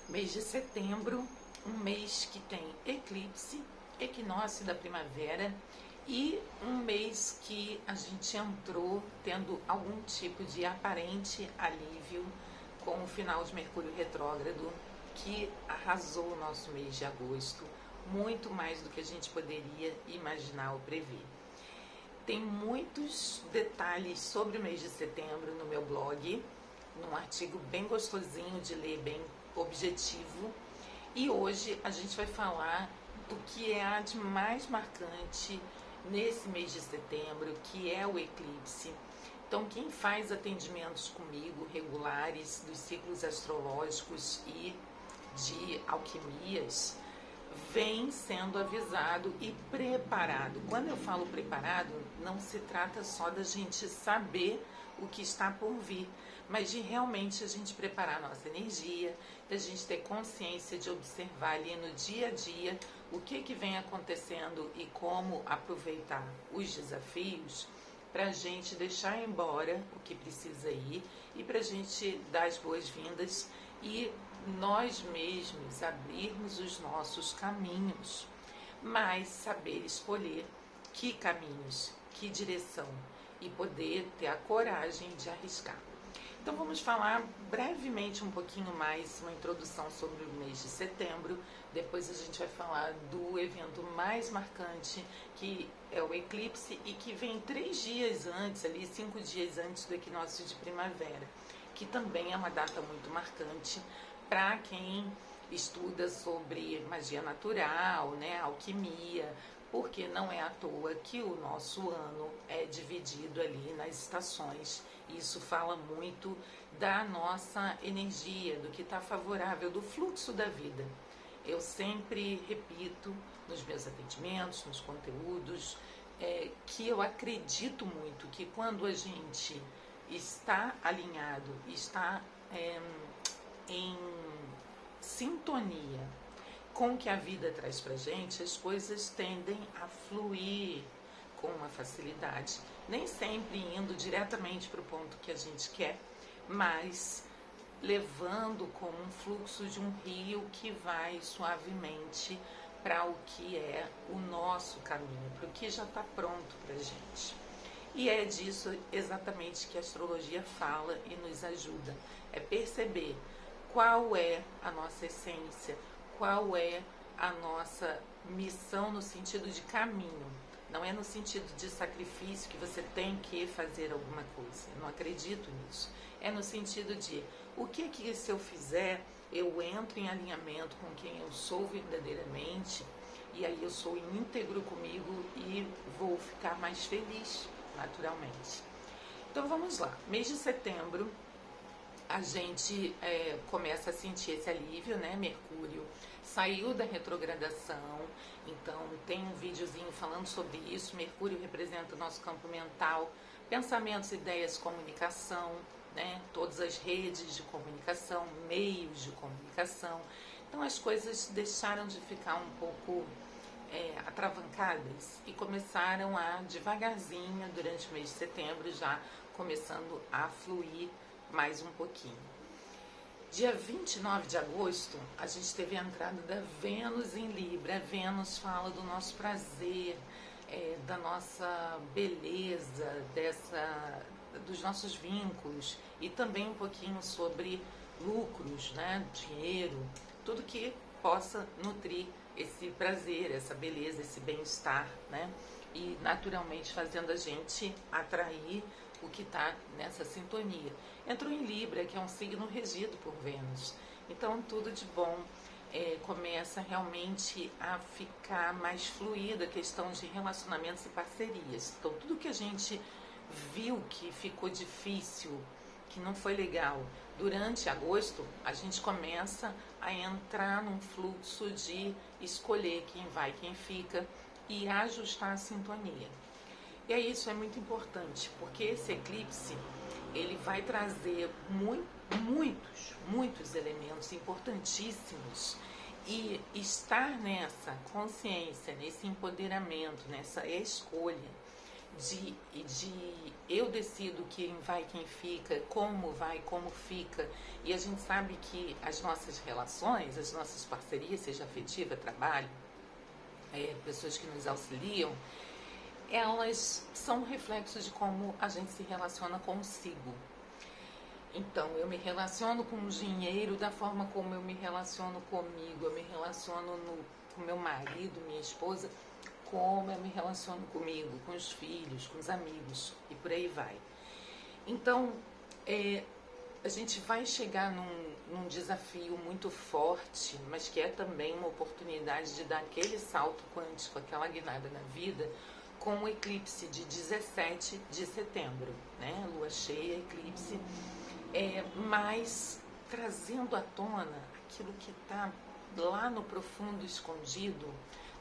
Mês de setembro, um mês que tem eclipse, equinócio da primavera e um mês que a gente entrou tendo algum tipo de aparente alívio com o final de Mercúrio retrógrado, que arrasou o nosso mês de agosto, muito mais do que a gente poderia imaginar ou prever. Tem muitos detalhes sobre o mês de setembro no meu blog, num artigo bem gostosinho de ler, bem objetivo. E hoje a gente vai falar do que há de mais marcante nesse mês de setembro, que é o eclipse. Então, quem faz atendimentos comigo regulares dos ciclos astrológicos e de alquimias, vem sendo avisado e preparado. Quando eu falo preparado, não se trata só da gente saber o que está por vir, mas de realmente a gente preparar a nossa energia, da gente ter consciência de observar ali no dia a dia o que vem acontecendo e como aproveitar os desafios para a gente deixar embora o que precisa ir e para a gente dar as boas-vindas e nós mesmos abrirmos os nossos caminhos, mas saber escolher que caminhos, que direção e poder ter a coragem de arriscar. Então vamos falar brevemente um pouquinho mais, uma introdução sobre o mês de setembro, depois a gente vai falar do evento mais marcante, que é o eclipse e que vem 3 dias antes, ali 5 dias antes do equinócio de primavera, que também é uma data muito marcante para quem estuda sobre magia natural, né, alquimia, porque não é à toa que o nosso ano é dividido ali nas estações. Isso fala muito da nossa energia, do que está favorável, do fluxo da vida. Eu sempre repito nos meus atendimentos, nos conteúdos, que eu acredito muito que quando a gente está alinhado, está em sintonia com o que a vida traz pra gente, as coisas tendem a fluir com uma facilidade, nem sempre indo diretamente para o ponto que a gente quer, mas levando como um fluxo de um rio que vai suavemente para o que é o nosso caminho, para o que já está pronto para a gente. E é disso exatamente que a astrologia fala e nos ajuda, é perceber qual é a nossa essência, qual é a nossa missão no sentido de caminho. Não é no sentido de sacrifício que você tem que fazer alguma coisa. Eu não acredito nisso. É no sentido de o que se eu fizer, eu entro em alinhamento com quem eu sou verdadeiramente e aí eu sou íntegro comigo e vou ficar mais feliz, naturalmente. Então vamos lá. Mês de setembro, a gente começa a sentir esse alívio, né? Mercúrio saiu da retrogradação, então tem um videozinho falando sobre isso. Mercúrio representa o nosso campo mental, pensamentos, ideias, comunicação, né? Todas as redes de comunicação, meios de comunicação. Então as coisas deixaram de ficar um pouco atravancadas e começaram a devagarzinho durante o mês de setembro já começando a fluir mais um pouquinho. Dia 29 de agosto, a gente teve a entrada da Vênus em Libra. A Vênus fala do nosso prazer, da nossa beleza, dos nossos vínculos e também um pouquinho sobre lucros, né, dinheiro, tudo que possa nutrir esse prazer, essa beleza, esse bem-estar, né, e naturalmente fazendo a gente atrair o que está nessa sintonia. Entrou em Libra, que é um signo regido por Vênus. Então, tudo de bom começa realmente a ficar mais fluida a questão de relacionamentos e parcerias. Então, tudo que a gente viu que ficou difícil, que não foi legal, durante agosto, a gente começa a entrar num fluxo de escolher quem vai, quem fica e ajustar a sintonia. E aí isso é muito importante, porque esse eclipse, ele vai trazer muitos elementos importantíssimos e estar nessa consciência, nesse empoderamento, nessa escolha de eu decido quem vai, quem fica, como vai, como fica. E a gente sabe que as nossas relações, as nossas parcerias, seja afetiva, trabalho, pessoas que nos auxiliam, elas são reflexos de como a gente se relaciona consigo. Então, eu me relaciono com o dinheiro da forma como eu me relaciono comigo, eu me relaciono com meu marido, minha esposa, como eu me relaciono comigo, com os filhos, com os amigos, e por aí vai. Então, a gente vai chegar num desafio muito forte, mas que é também uma oportunidade de dar aquele salto quântico, aquela guinada na vida, com o eclipse de 17 de setembro, né? Lua cheia, eclipse, mas trazendo à tona aquilo que está lá no profundo escondido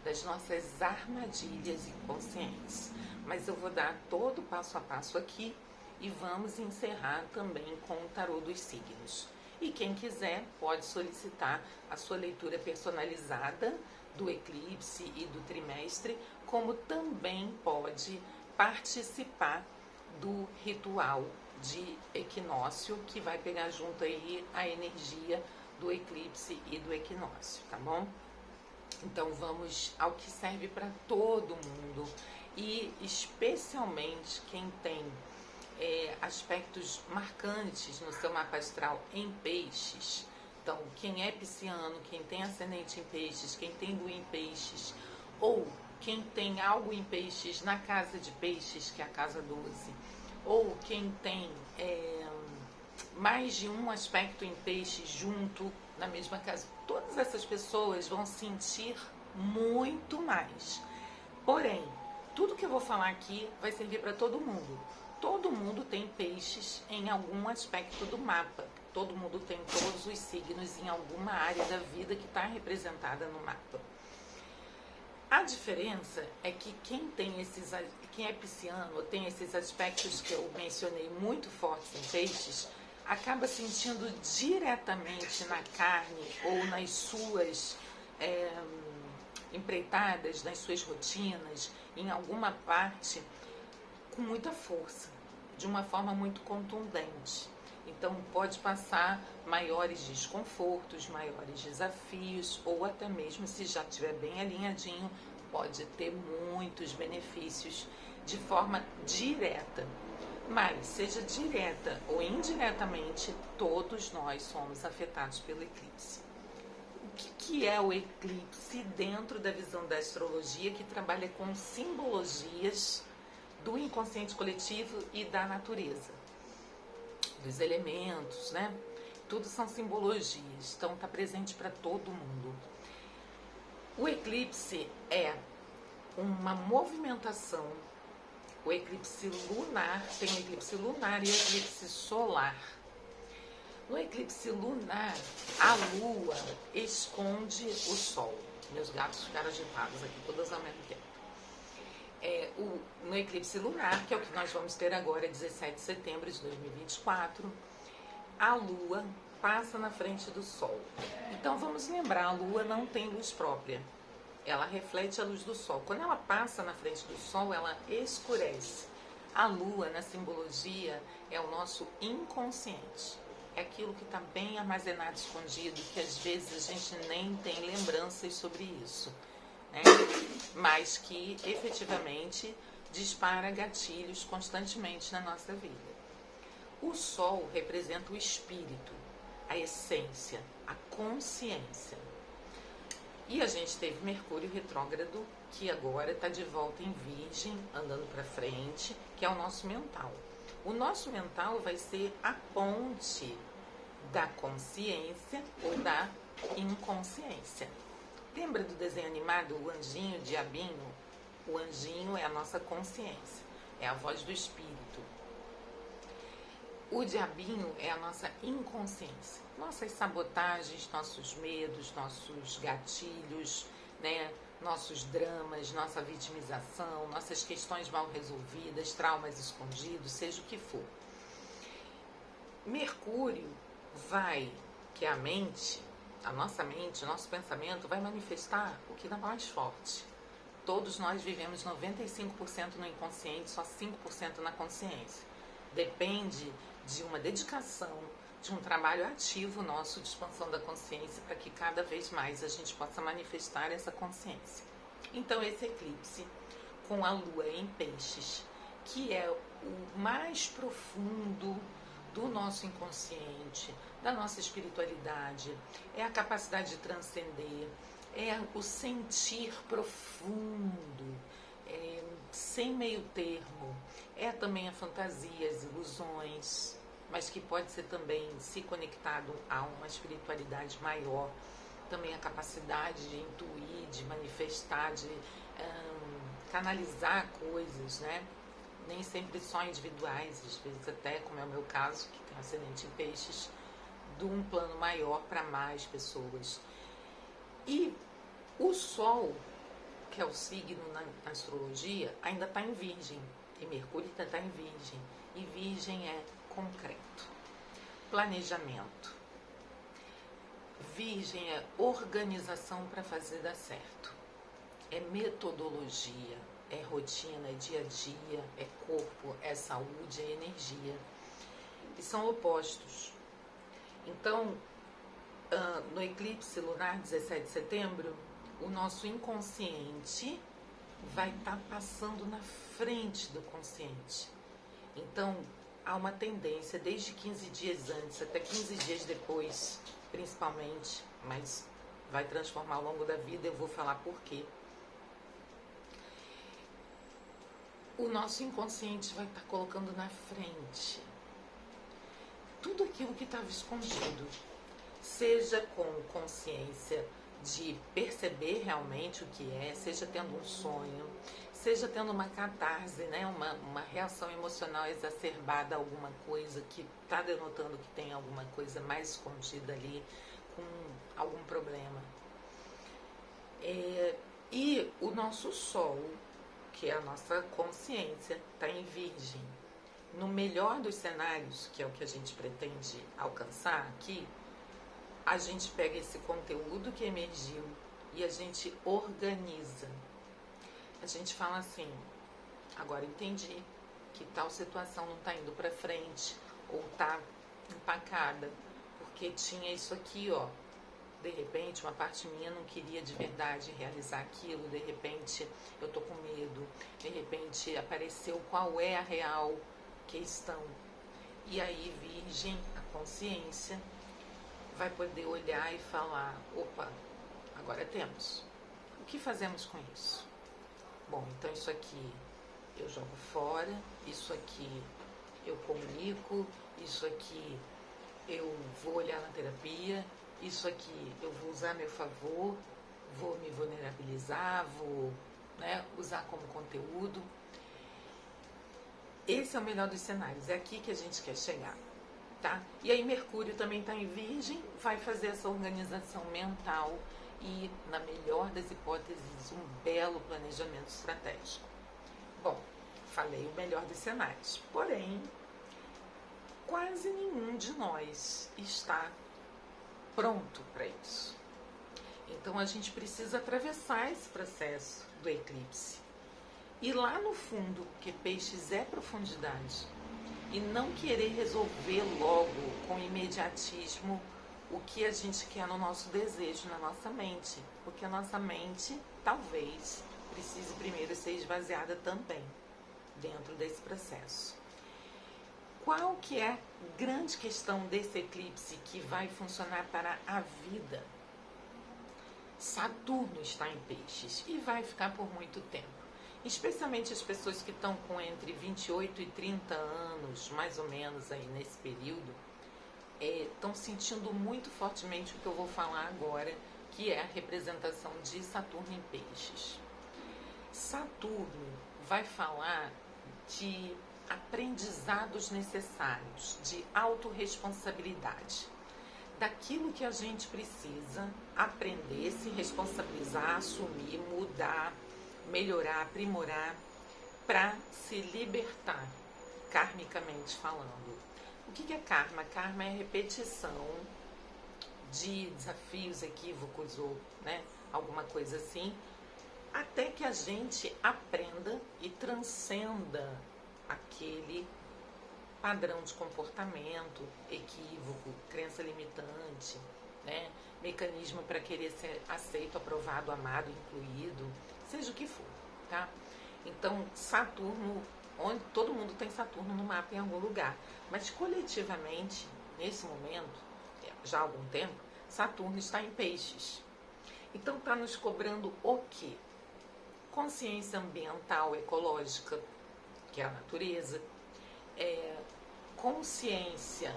das nossas armadilhas inconscientes. Mas eu vou dar todo o passo a passo aqui e vamos encerrar também com o tarô dos signos. E quem quiser pode solicitar a sua leitura personalizada do eclipse e do trimestre, como também pode participar do ritual de equinócio, que vai pegar junto aí a energia do eclipse e do equinócio, tá bom? Então vamos ao que serve para todo mundo e especialmente quem tem aspectos marcantes no seu mapa astral em peixes. Então, quem é pisciano, quem tem ascendente em peixes, quem tem lua em peixes, ou quem tem algo em peixes na casa de peixes, que é a casa 12, ou quem tem mais de um aspecto em peixes junto na mesma casa, todas essas pessoas vão sentir muito mais. Porém, tudo que eu vou falar aqui vai servir para todo mundo. Todo mundo tem peixes em algum aspecto do mapa. Todo mundo tem todos os signos em alguma área da vida que está representada no mapa. A diferença é que quem é pisciano, tem esses aspectos que eu mencionei muito fortes em peixes, acaba sentindo diretamente na carne ou nas suas empreitadas, nas suas rotinas, em alguma parte, com muita força, de uma forma muito contundente. Então pode passar maiores desconfortos, maiores desafios, ou até mesmo, se já estiver bem alinhadinho, pode ter muitos benefícios de forma direta. Mas, seja direta ou indiretamente, todos nós somos afetados pelo eclipse. O que é o eclipse dentro da visão da astrologia, que trabalha com simbologias do inconsciente coletivo e da natureza, dos elementos, né? Tudo são simbologias, então está presente para todo mundo. O eclipse é uma movimentação. O eclipse lunar, tem o eclipse lunar e o eclipse solar. No eclipse lunar, a lua esconde o sol. Meus gatos ficaram agitados aqui, todas ao mesmo tempo. No eclipse lunar, que é o que nós vamos ter agora, 17 de setembro de 2024, a lua passa na frente do sol. Então vamos lembrar, a lua não tem luz própria. Ela reflete a luz do sol. Quando ela passa na frente do sol, ela escurece. A lua, na simbologia, é o nosso inconsciente. É aquilo que está bem armazenado, escondido, que às vezes a gente nem tem lembranças sobre isso, né? Mas que efetivamente dispara gatilhos constantemente na nossa vida. O sol representa o espírito, a essência, a consciência. E a gente teve Mercúrio retrógrado, que agora está de volta em Virgem, andando para frente, que é o nosso mental. O nosso mental vai ser a ponte da consciência ou da inconsciência. Lembra do desenho animado, o anjinho, o diabinho? O anjinho é a nossa consciência, é a voz do espírito. O diabinho é a nossa inconsciência, nossas sabotagens, nossos medos, nossos gatilhos, né? Nossos dramas, nossa vitimização, nossas questões mal resolvidas, traumas escondidos, seja o que for. Mercúrio vai, que é a mente, a nossa mente, o nosso pensamento vai manifestar o que dá mais forte. todos nós vivemos 95% no inconsciente, só 5% na consciência. Depende de uma dedicação, de um trabalho ativo nosso de expansão da consciência para que cada vez mais a gente possa manifestar essa consciência. Então esse eclipse com a lua em peixes, que é o mais profundo do nosso inconsciente, da nossa espiritualidade, é a capacidade de transcender, é o sentir profundo, sem meio termo, é também a fantasia, as ilusões, mas que pode ser também, se conectado a uma espiritualidade maior, também a capacidade de intuir, de manifestar, de canalizar coisas, né? Nem sempre só individuais, às vezes até, como é o meu caso, que tem ascendente em peixes, de um plano maior para mais pessoas. E o Sol, que é o signo na astrologia, ainda está em Virgem, e Mercúrio ainda está em Virgem, e Virgem é concreto, planejamento. Virgem é organização para fazer dar certo, é metodologia, é rotina, é dia a dia, é corpo, é saúde, é energia. E são opostos. Então, no eclipse lunar 17 de setembro, o nosso inconsciente vai estar passando na frente do consciente. Então, há uma tendência, desde 15 dias antes até 15 dias depois, principalmente, mas vai transformar ao longo da vida, eu vou falar por quê. O nosso inconsciente vai estar colocando na frente tudo aquilo que estava escondido, seja com consciência de perceber realmente o que é, seja tendo um sonho, seja tendo uma catarse, né? uma reação emocional exacerbada a alguma coisa que está denotando que tem alguma coisa mais escondida ali, com algum problema. E o nosso Sol, que é a nossa consciência, está em Virgem. No melhor dos cenários, que é o que a gente pretende alcançar aqui, a gente pega esse conteúdo que emergiu e a gente organiza. A gente fala assim, agora entendi que tal situação não está indo para frente ou está empacada, porque tinha isso aqui, ó. De repente, uma parte minha não queria de verdade realizar aquilo, de repente eu tô com medo, de repente apareceu qual é a real questão. E aí, Virgem, a consciência, vai poder olhar e falar, opa, agora temos. O que fazemos com isso? Bom, então isso aqui eu jogo fora, isso aqui eu comunico, isso aqui eu vou olhar na terapia, isso aqui eu vou usar a meu favor, vou me vulnerabilizar, vou, né, usar como conteúdo. Esse é o melhor dos cenários, é aqui que a gente quer chegar, tá? E aí Mercúrio também está em Virgem, vai fazer essa organização mental e, na melhor das hipóteses, um belo planejamento estratégico. Bom, falei o melhor dos cenários, porém, quase nenhum de nós está pronto para isso. Então a gente precisa atravessar esse processo do eclipse. E lá no fundo, que peixes é profundidade, e não querer resolver logo com imediatismo o que a gente quer no nosso desejo, na nossa mente. Porque a nossa mente, talvez, precise primeiro ser esvaziada também, dentro desse processo. Qual que é a grande questão desse eclipse que vai funcionar para a vida? Saturno está em peixes e vai ficar por muito tempo. Especialmente as pessoas que estão com entre 28 e 30 anos, mais ou menos aí nesse período, estão sentindo muito fortemente o que eu vou falar agora, que é a representação de Saturno em peixes. Saturno vai falar de aprendizados necessários, de autorresponsabilidade, daquilo que a gente precisa aprender, se responsabilizar, assumir, mudar, melhorar, aprimorar, para se libertar, karmicamente falando. O que é karma? Karma é repetição de desafios, equívocos ou, né, alguma coisa assim, até que a gente aprenda e transcenda aquele padrão de comportamento, equívoco, crença limitante, né? Mecanismo para querer ser aceito, aprovado, amado, incluído, seja o que for, tá? Então, Saturno, onde todo mundo tem Saturno no mapa em algum lugar, mas coletivamente, nesse momento, já há algum tempo, Saturno está em Peixes. Então, está nos cobrando o quê? Consciência ambiental, ecológica, que é a natureza, consciência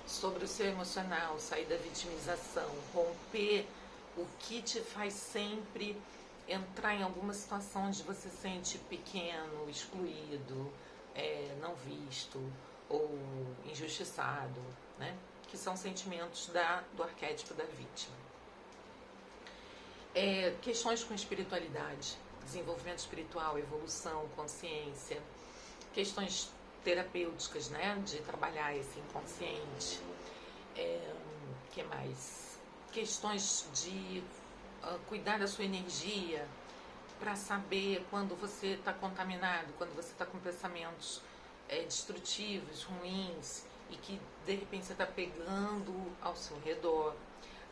sobre o seu emocional, sair da vitimização, romper o que te faz sempre entrar em alguma situação onde você se sente pequeno, excluído, não visto ou injustiçado, né? Que são sentimentos do arquétipo da vítima. Questões com espiritualidade, desenvolvimento espiritual, evolução, consciência, questões terapêuticas, né, de trabalhar esse inconsciente, que mais? Questões de cuidar da sua energia para saber quando você está contaminado, quando você está com pensamentos destrutivos, ruins e que de repente você está pegando ao seu redor.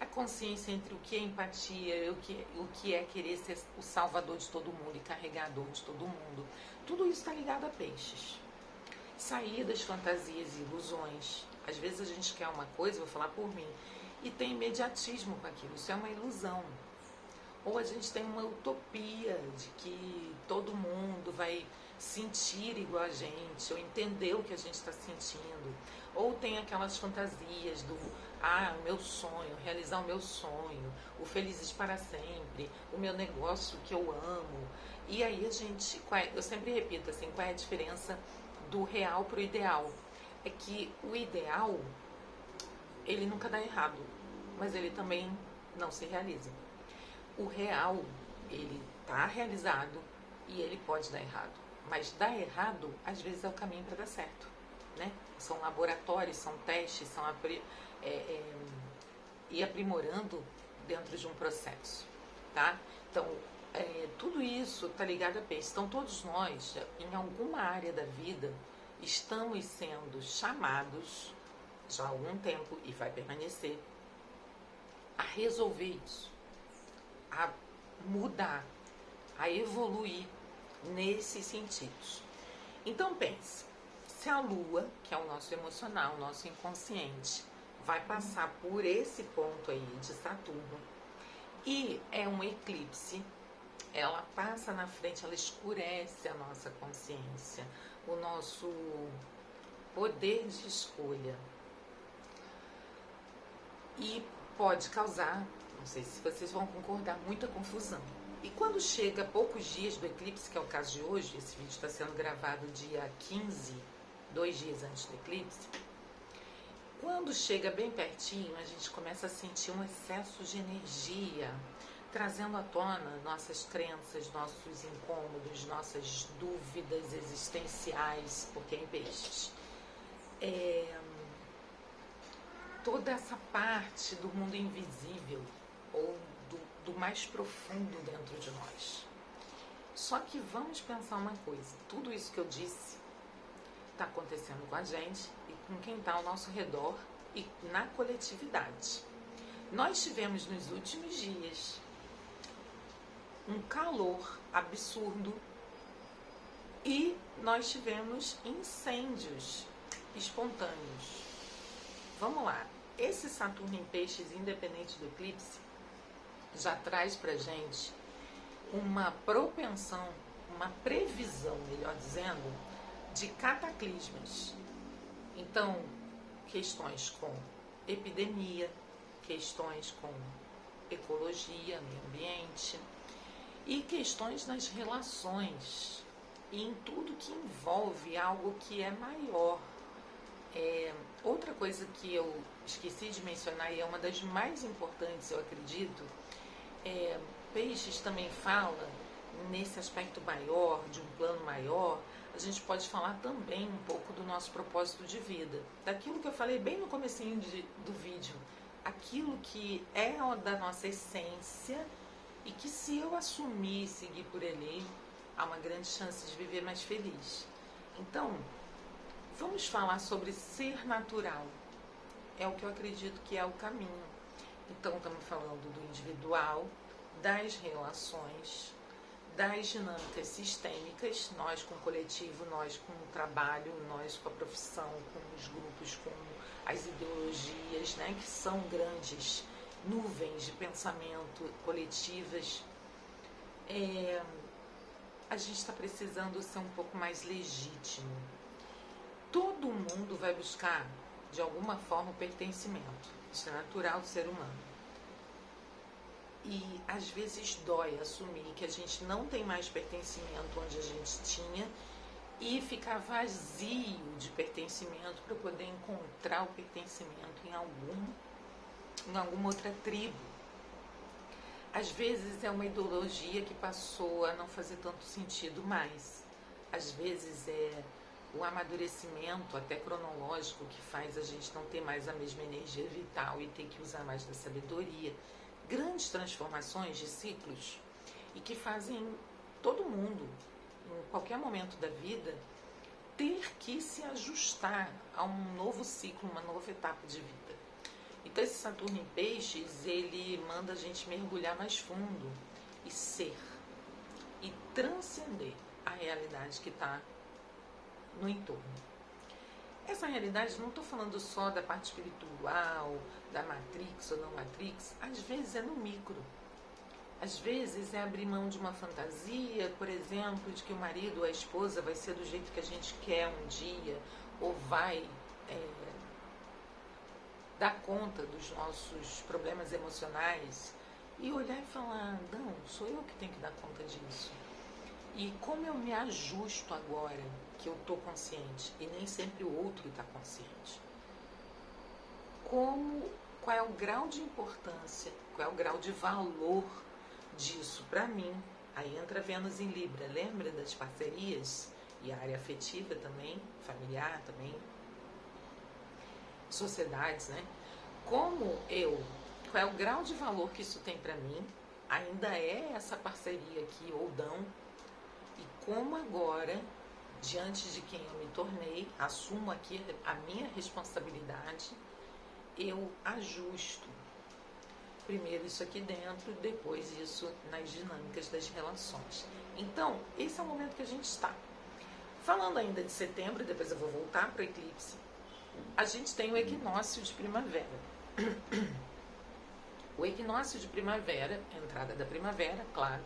A consciência entre o que é empatia e o que é querer ser o salvador de todo mundo e carregador de todo mundo. Tudo isso está ligado a Peixes. Sair das fantasias e ilusões. Às vezes a gente quer uma coisa, vou falar por mim, e tem imediatismo com aquilo. Isso é uma ilusão. Ou a gente tem uma utopia de que todo mundo vai sentir igual a gente, ou entender o que a gente está sentindo. Ou tem aquelas fantasias do, o meu sonho, realizar o meu sonho, o felizes para sempre, o meu negócio que eu amo. E aí a gente, eu sempre repito assim, qual é a diferença do real para o ideal? É que o ideal, ele nunca dá errado, mas ele também não se realiza. O real, ele está realizado e ele pode dar errado. Mas dar errado, às vezes, é o caminho para dar certo, né? São laboratórios, são testes, são ir aprimorando dentro de um processo, tá? Então, tudo isso está ligado a Peixes. Então, todos nós, em alguma área da vida, estamos sendo chamados, já há algum tempo, e vai permanecer, a resolver isso, a mudar, a evoluir nesses sentidos. Então pense, se a Lua, que é o nosso emocional, o nosso inconsciente, vai passar por esse ponto aí de Saturno e é um eclipse, ela passa na frente, ela escurece a nossa consciência, o nosso poder de escolha e pode causar, não sei se vocês vão concordar, muita confusão. E quando chega a poucos dias do eclipse, que é o caso de hoje, esse vídeo está sendo gravado dia 15, 2 dias antes do eclipse, quando chega bem pertinho, a gente começa a sentir um excesso de energia, trazendo à tona nossas crenças, nossos incômodos, nossas dúvidas existenciais, porque é em Peixes. Toda essa parte do mundo invisível, ou do mais profundo dentro de nós. Só que vamos pensar uma coisa, tudo isso que eu disse está acontecendo com a gente e com quem está ao nosso redor e na coletividade. Nós tivemos nos últimos dias um calor absurdo e nós tivemos incêndios espontâneos. Vamos lá, esse Saturno em Peixes, independente do eclipse, já traz pra gente uma propensão, uma previsão, melhor dizendo, de cataclismas. Então, questões com epidemia, questões com ecologia, meio ambiente e questões nas relações e em tudo que envolve algo que é maior. Outra coisa que eu esqueci de mencionar e é uma das mais importantes, eu acredito, Peixes também fala nesse aspecto maior, de um plano maior. A gente pode falar também um pouco do nosso propósito de vida, daquilo que eu falei bem no comecinho do vídeo, aquilo que é da nossa essência e que se eu assumir e seguir por ele, há uma grande chance de viver mais feliz. Então, vamos falar sobre ser natural. É o que eu acredito que é o caminho. Então, estamos falando do individual, das relações, das dinâmicas sistêmicas, nós com o coletivo, nós com o trabalho, nós com a profissão, com os grupos, com as ideologias, né, que são grandes nuvens de pensamento coletivas. A gente está precisando ser um pouco mais legítimo. Todo mundo vai buscar, de alguma forma, o pertencimento. Isso é natural do ser humano. E às vezes dói assumir que a gente não tem mais pertencimento onde a gente tinha e ficar vazio de pertencimento para poder encontrar o pertencimento em alguma outra tribo. Às vezes é uma ideologia que passou a não fazer tanto sentido mais. Às vezes é o amadurecimento, até cronológico, que faz a gente não ter mais a mesma energia vital e ter que usar mais da sabedoria. Grandes transformações de ciclos e que fazem todo mundo, em qualquer momento da vida, ter que se ajustar a um novo ciclo, uma nova etapa de vida. Então esse Saturno em Peixes, ele manda a gente mergulhar mais fundo e ser, e transcender a realidade que está no entorno. Essa realidade, não estou falando só da parte espiritual, da Matrix ou não Matrix, às vezes é no micro. Às vezes é abrir mão de uma fantasia, por exemplo, de que o marido ou a esposa vai ser do jeito que a gente quer um dia, ou vai dar conta dos nossos problemas emocionais, e olhar e falar, não, sou eu que tenho que dar conta disso. E como eu me ajusto agora que eu estou consciente e nem sempre o outro está consciente? Qual é o grau de importância, qual é o grau de valor disso para mim? Aí entra Vênus em Libra, lembra das parcerias? E a área afetiva também, familiar também, sociedades, né? Qual é o grau de valor que isso tem para mim? Ainda é essa parceria aqui, ou não? E como agora, diante de quem eu me tornei, assumo aqui a minha responsabilidade, eu ajusto. Primeiro isso aqui dentro, depois isso nas dinâmicas das relações. Então, esse é o momento que a gente está. Falando ainda de setembro, depois eu vou voltar para o eclipse, a gente tem o equinócio de primavera. O equinócio de primavera, a entrada da primavera, claro,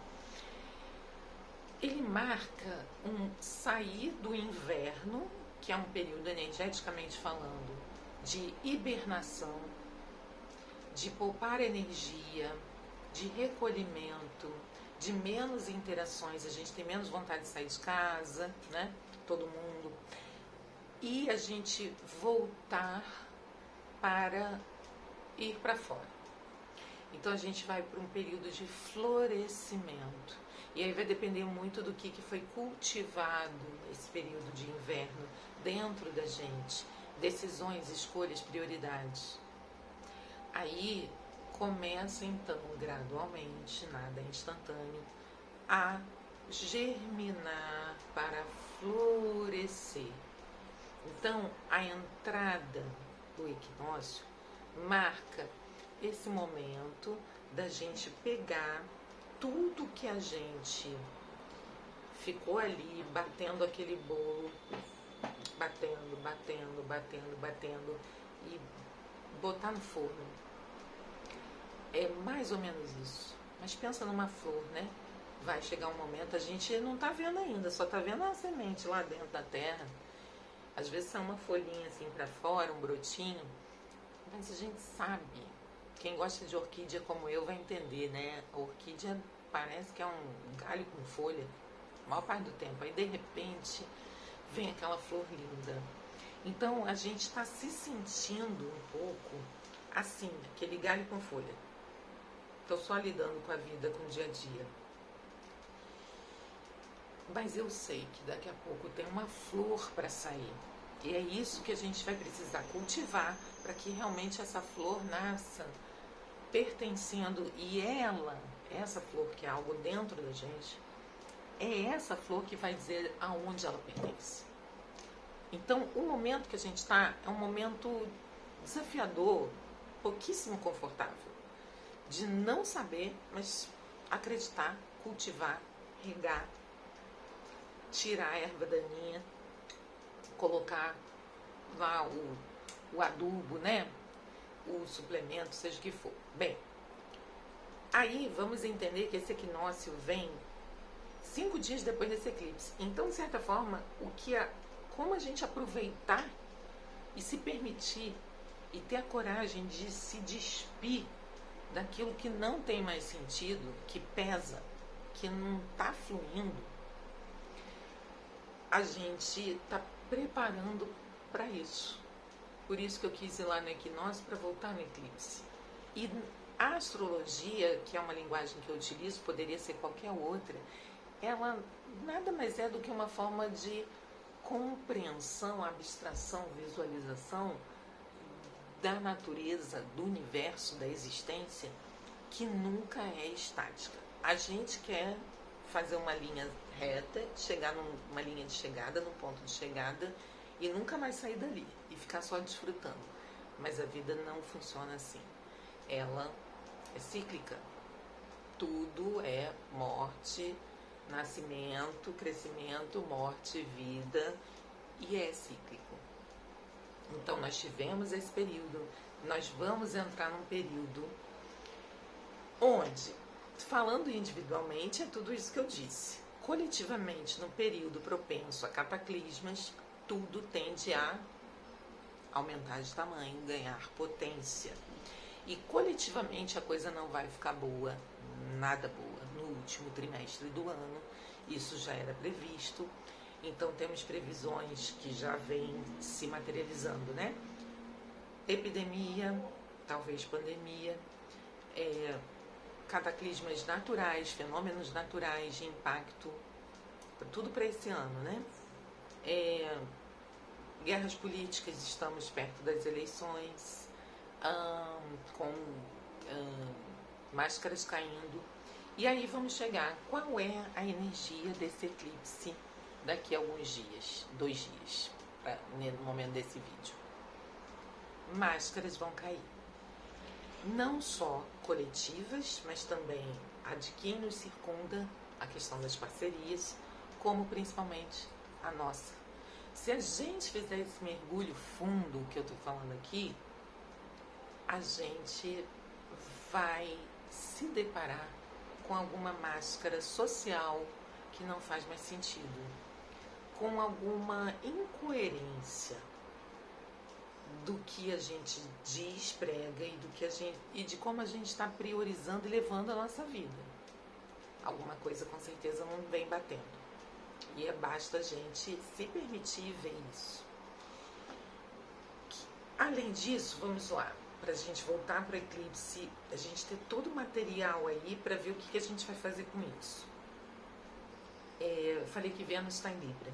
ele marca um sair do inverno, que é um período energeticamente falando de hibernação, de poupar energia, de recolhimento, de menos interações, a gente tem menos vontade de sair de casa, né? Todo mundo. E a gente voltar para ir para fora. Então a gente vai para um período de florescimento. E aí vai depender muito do que foi cultivado nesse período de inverno dentro da gente. Decisões, escolhas, prioridades. Aí começa então gradualmente, nada instantâneo, a germinar para florescer. Então a entrada do equinócio marca esse momento da gente pegar tudo que a gente ficou ali batendo aquele bolo, batendo e botar no forno. É mais ou menos isso. Mas pensa numa flor, né? Vai chegar um momento, a gente não tá vendo ainda, só tá vendo a semente lá dentro da terra. Às vezes é uma folhinha assim para fora, um brotinho, mas a gente sabe. Quem gosta de orquídea como eu vai entender, né? A orquídea parece que é um galho com folha, a maior parte do tempo. Aí, de repente, vem aquela flor linda. Então, a gente está se sentindo um pouco assim, aquele galho com folha. Estou só lidando com a vida, com o dia a dia. Mas eu sei que daqui a pouco tem uma flor para sair. E é isso que a gente vai precisar cultivar para que realmente essa flor nasça pertencendo, e essa flor que é algo dentro da gente, é essa flor que vai dizer aonde ela pertence. Então, o momento que a gente está é um momento desafiador, pouquíssimo confortável, de não saber, mas acreditar, cultivar, regar, tirar a erva daninha, colocar lá o adubo, né? O suplemento, seja o que for. Bem, aí vamos entender que esse equinócio vem 5 dias depois desse eclipse. Então, de certa forma, como a gente aproveitar e se permitir e ter a coragem de se despir daquilo que não tem mais sentido, que pesa, que não está fluindo, a gente está preparando para isso. Por isso que eu quis ir lá no equinócio para voltar no eclipse. E a astrologia, que é uma linguagem que eu utilizo, poderia ser qualquer outra, ela nada mais é do que uma forma de compreensão, abstração, visualização da natureza, do universo, da existência, que nunca é estática. A gente quer fazer uma linha reta, chegar numa linha de chegada, num ponto de chegada, e nunca mais sair dali e ficar só desfrutando. Mas a vida não funciona assim. Ela é cíclica. Tudo é morte, nascimento, crescimento, morte, vida, e é cíclico. Então nós tivemos esse período, nós vamos entrar num período onde, falando individualmente, é tudo isso que eu disse. Coletivamente, no período propenso a cataclismas, tudo tende a aumentar de tamanho, ganhar potência. E coletivamente a coisa não vai ficar boa, nada boa, no último trimestre do ano. Isso já era previsto. Então temos previsões que já vêm se materializando, né? Epidemia, talvez pandemia, cataclismas naturais, fenômenos naturais de impacto, tudo para esse ano, né? Guerras políticas, estamos perto das eleições, com máscaras caindo. E aí vamos chegar, qual é a energia desse eclipse daqui a alguns dias, 2 dias, no momento desse vídeo? Máscaras vão cair. Não só coletivas, mas também a de quem nos circunda, a questão das parcerias, como principalmente a nossa. Se a gente fizer esse mergulho fundo que eu estou falando aqui, a gente vai se deparar com alguma máscara social que não faz mais sentido, com alguma incoerência do que a gente diz, prega e de como a gente está priorizando e levando a nossa vida. Alguma coisa com certeza não vem batendo. E basta a gente se permitir ver isso. Além disso, vamos lá, para a gente voltar para o eclipse, a gente ter todo o material aí para ver o que a gente vai fazer com isso. Falei que Vênus está em Libra.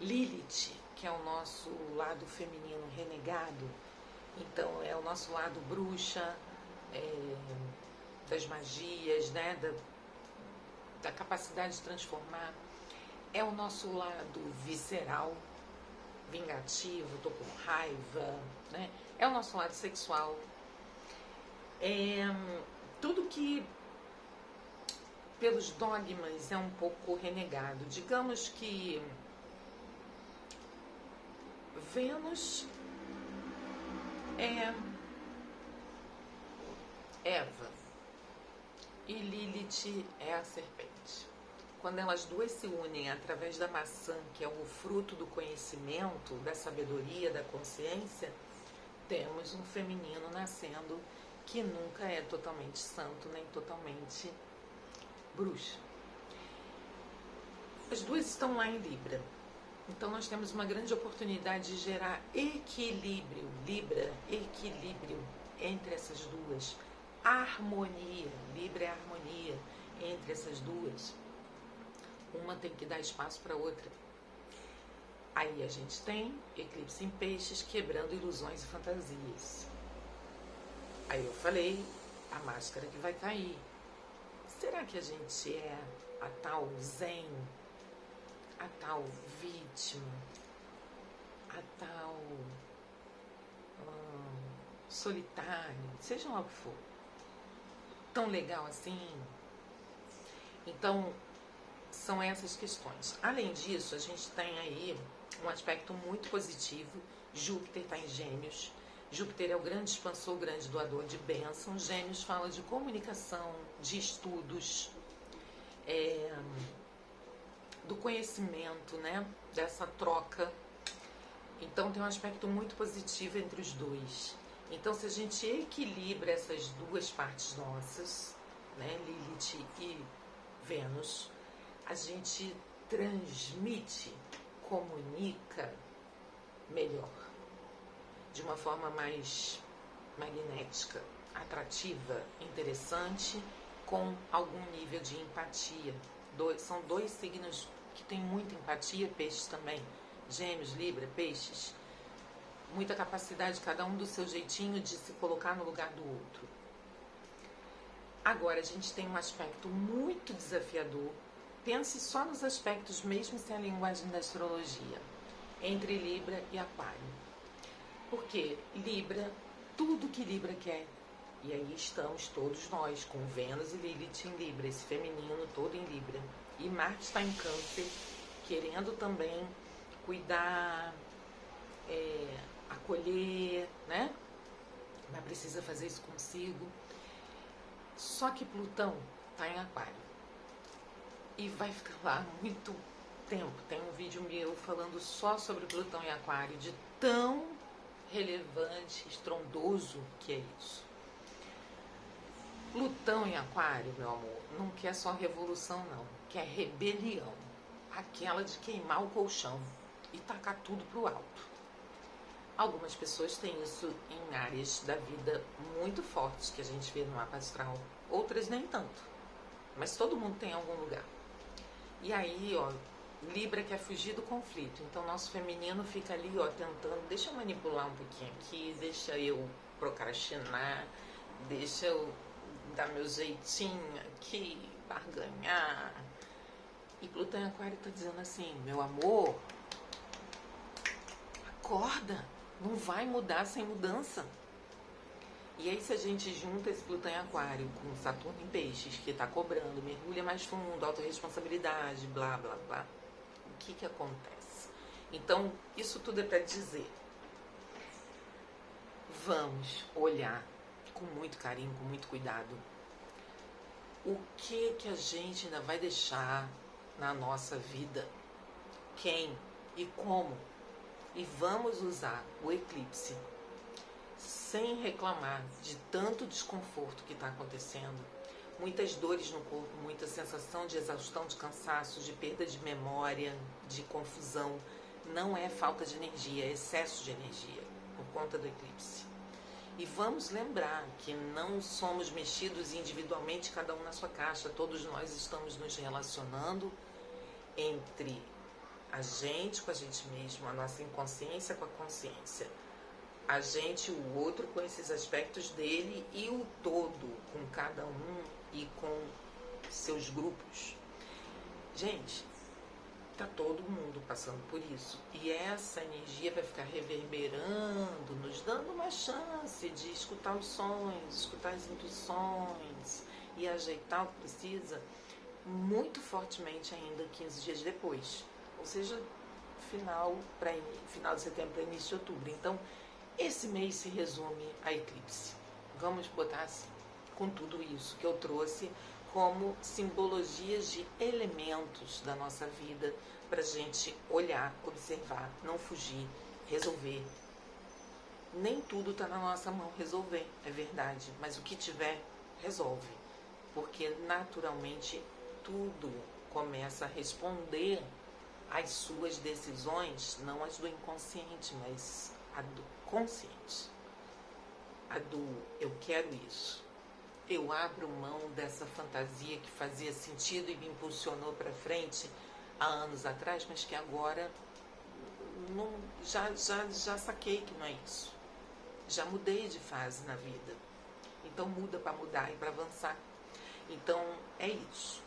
Lilith, que é o nosso lado feminino renegado, então é o nosso lado bruxa, das magias, né, da capacidade de transformar, é o nosso lado visceral, vingativo, tô com raiva, né? É o nosso lado sexual, tudo que pelos dogmas é um pouco renegado. Digamos que Vênus é Eva e Lilith é a serpente. Quando elas duas se unem através da maçã, que é o fruto do conhecimento, da sabedoria, da consciência, temos um feminino nascendo que nunca é totalmente santo, nem totalmente bruxa. As duas estão lá em Libra. Então nós temos uma grande oportunidade de gerar equilíbrio, Libra, equilíbrio entre essas duas. Harmonia, Libra é harmonia entre essas duas. Uma tem que dar espaço para a outra. Aí a gente tem eclipse em peixes quebrando ilusões e fantasias. Aí eu falei, a máscara que vai cair. Será que a gente é a tal zen, a tal vítima, a tal solitário, seja lá o que for, tão legal assim? Então, são essas questões. Além disso, a gente tem aí um aspecto muito positivo. Júpiter está em Gêmeos. Júpiter é o grande expansor, o grande doador de bênçãos. Gêmeos fala de comunicação, de estudos, do conhecimento, né? Dessa troca. Então tem um aspecto muito positivo entre os dois. Então, se a gente equilibra essas duas partes nossas, né, Lilith e Vênus, a gente transmite, comunica melhor, de uma forma mais magnética, atrativa, interessante, com algum nível de empatia. São dois signos que têm muita empatia, peixes também, Gêmeos, Libra, peixes, muita capacidade, cada um do seu jeitinho de se colocar no lugar do outro. Agora, a gente tem um aspecto muito desafiador. Pense só nos aspectos, mesmo sem a linguagem da astrologia, entre Libra e Aquário. Porque Libra, tudo que Libra quer, e aí estamos todos nós, com Vênus e Lilith em Libra, esse feminino todo em Libra. E Marte está em Câncer, querendo também cuidar, acolher, né? Mas precisa fazer isso consigo. Só que Plutão está em Aquário e vai ficar lá muito tempo. Tem um vídeo meu falando só sobre Plutão em Aquário, de tão relevante, estrondoso que é isso. Plutão em Aquário, meu amor, não quer só revolução não, quer rebelião, aquela de queimar o colchão e tacar tudo pro alto. Algumas pessoas têm isso em áreas da vida muito fortes que a gente vê no mapa astral, outras nem tanto, mas todo mundo tem em algum lugar. E aí, ó, Libra quer fugir do conflito, então nosso feminino fica ali, ó, tentando, deixa eu manipular um pouquinho aqui, deixa eu procrastinar, deixa eu dar meu jeitinho aqui, barganhar. E Plutão em Aquário tá dizendo assim, meu amor, acorda, não vai mudar sem mudança. E aí, se a gente junta esse Plutão em Aquário com Saturno em Peixes, que está cobrando, mergulha mais fundo, autorresponsabilidade, blá, blá, blá, o que acontece? Então, isso tudo é para dizer, vamos olhar com muito carinho, com muito cuidado, o que a gente ainda vai deixar na nossa vida, quem e como. E vamos usar o eclipse sem reclamar de tanto desconforto que está acontecendo, muitas dores no corpo, muita sensação de exaustão, de cansaço, de perda de memória, de confusão. Não é falta de energia, é excesso de energia por conta do eclipse. E vamos lembrar que não somos mexidos individualmente, cada um na sua caixa. Todos nós estamos nos relacionando entre a gente com a gente mesmo, a nossa inconsciência com a consciência. A gente, o outro com esses aspectos dele e o todo com cada um e com seus grupos. Gente, tá todo mundo passando por isso. E essa energia vai ficar reverberando, nos dando uma chance de escutar os sonhos, escutar as intuições e ajeitar o que precisa muito fortemente ainda 15 dias depois. Ou seja, final de setembro para início de outubro. Então, esse mês se resume a eclipse. Vamos botar assim, com tudo isso que eu trouxe como simbologias de elementos da nossa vida para a gente olhar, observar, não fugir, resolver. Nem tudo está na nossa mão resolver, é verdade, mas o que tiver, resolve. Porque naturalmente tudo começa a responder às suas decisões, não as do inconsciente, mas a do consciente. A do eu quero isso. Eu abro mão dessa fantasia que fazia sentido e me impulsionou para frente há anos atrás, mas que agora não, já saquei que não é isso. Já mudei de fase na vida. Então muda para mudar e para avançar. Então é isso.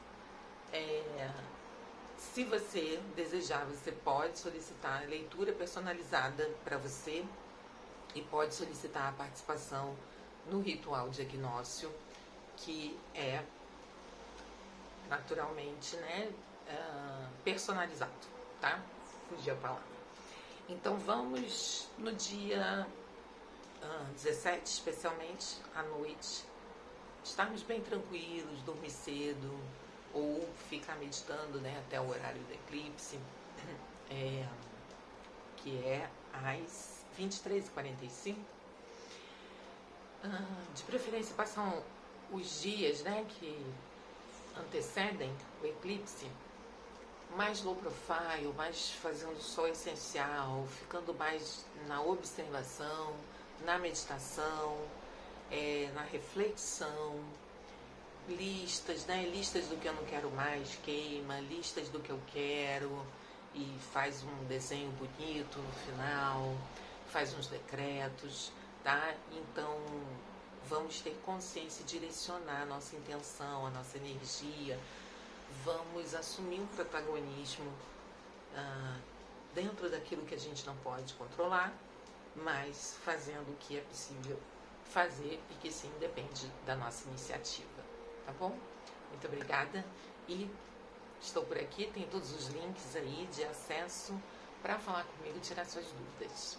Se você desejar, você pode solicitar leitura personalizada para você e pode solicitar a participação no ritual de equinócio, que é naturalmente, né, personalizado, tá? Fugi a palavra. Então vamos no dia 17, especialmente à noite, estarmos bem tranquilos, dormir cedo ou ficar meditando, né, até o horário do eclipse, que é às 23h45. De preferência passam os dias, né, que antecedem o eclipse mais low profile, mais fazendo sol essencial, ficando mais na observação, na meditação, na reflexão, listas, né? Listas do que eu não quero mais, queima, listas do que eu quero e faz um desenho bonito no final, faz uns decretos, tá? Então vamos ter consciência e direcionar a nossa intenção, a nossa energia. Vamos assumir um protagonismo dentro daquilo que a gente não pode controlar, mas fazendo o que é possível fazer e que sim depende da nossa iniciativa, tá bom? Muito obrigada e estou por aqui, tem todos os links aí de acesso para falar comigo e tirar suas dúvidas.